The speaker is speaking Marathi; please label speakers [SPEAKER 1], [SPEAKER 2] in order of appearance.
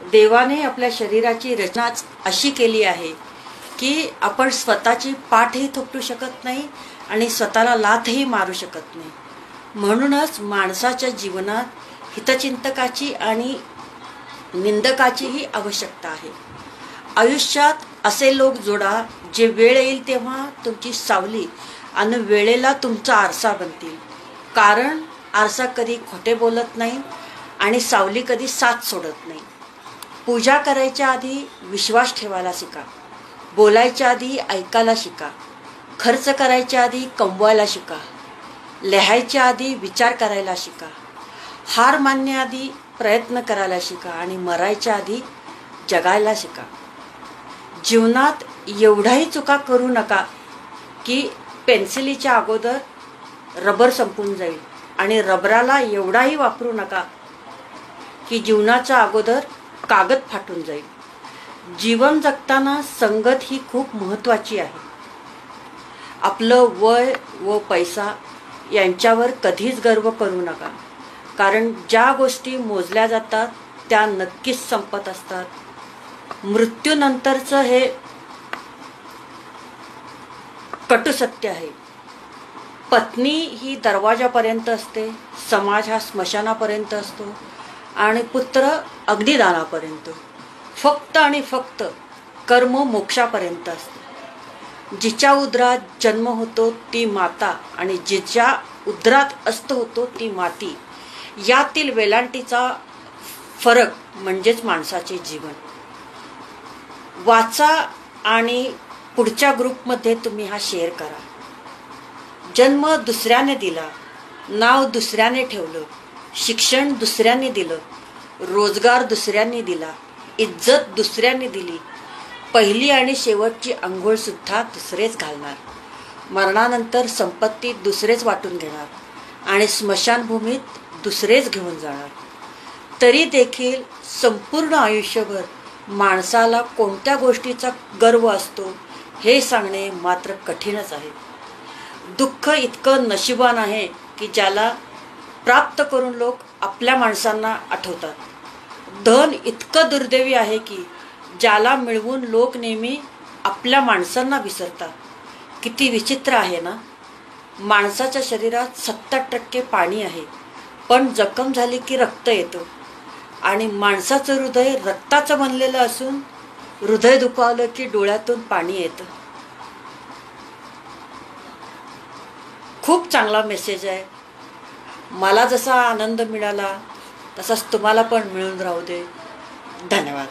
[SPEAKER 1] देवाने आपल्या शरीराची रचनाच अशी केली आहे की आपण स्वतःची पाठही थोपटू शकत नाही आणि स्वतःला लाथही मारू शकत नाही. म्हणूनच माणसाच्या जीवनात हितचिंतकाची आणि निंदकाचीही आवश्यकता आहे. आयुष्यात असे लोक जोडा जे वेळ येईल तेव्हा तुमची सावली आणि वेळेला तुमचा आरसा बनतील. कारण आरसा कधी खोटे बोलत नाही आणि सावली कधी साथ सोडत नाही. पूजा करायच्या आधी विश्वास ठेवायला शिका. बोलायच्या आधी ऐकायला शिका. खर्च करायच्या आधी कमवायला शिका. लिहायच्या आधी विचार करायला शिका. हार मानण्याआधी प्रयत्न करायला शिका आणि मरायच्या आधी जगायला शिका. जीवनात एवढाही चुका करू नका की पेन्सिलीच्या अगोदर रबर संपून जाईल आणि रबराला एवढाही वापरू नका की जीवनाच्या अगोदर कागद फाटून जाईल. जीवन जगताना संगत ही खूप महत्त्वाची आहे. आपलं वय व पैसा यांच्यावर कधीच गर्व करू नका. कारण ज्या गोष्टी मोजल्या जातात त्या नक्कीच संपत असतात. मृत्यूनंतरचं हे कटू सत्य आहे. पत्नी ही दरवाजापर्यंत असते, समाज हा स्मशानापर्यंत असतो आणि पुत्र अग्निदानापर्यंत. फक्त आणि फक्त कर्म मोक्षापर्यंत असते. जिच्या उदरात जन्म होतो ती माता आणि जिच्या उदरात अस्त होतो ती माती. यातील वेलांटीचा फरक म्हणजेच माणसाचे जीवन. वाचा आणि पुढच्या ग्रुपमध्ये तुम्ही हा शेअर करा. जन्म दुसऱ्याने दिला, नाव दुसऱ्याने ठेवलं, शिक्षण दुसऱ्याने दिलं, रोजगार दुसऱ्याने दिला, इज्जत दुसऱ्याने दिली, पहिली आणि शेवटची अंघोळ सुद्धा दुसरेच घालणार. मरणानंतर संपत्ती दुसरेच वाटून घेणार आणि स्मशानभूमीत दुसरेच घेऊन जाणार. तरी देखील संपूर्ण आयुष्यभर माणसाला कोणत्या गोष्टीचा गर्व असतो हे सांगणे मात्र कठीणच आहे. दुःख इतकं नशिबान आहे की ज्याला प्राप्त करून लोक आपल्या माणसांना आठवतात. धन इतकं दुर्दैवी आहे की ज्याला मिळवून लोक नेहमी आपल्या माणसांना विसरतात. किती विचित्र आहे ना. माणसाच्या शरीरात 70% पाणी आहे, पण जखम झाली की रक्त येतं आणि माणसाचं हृदय रक्ताचं बनलेलं असून हृदय दुखावलं की डोळ्यातून पाणी येतं. खूप चांगला मेसेज आहे. मला जसा आनंद मिळाला तसाच तुम्हाला पण मिळून राहू दे. धन्यवाद.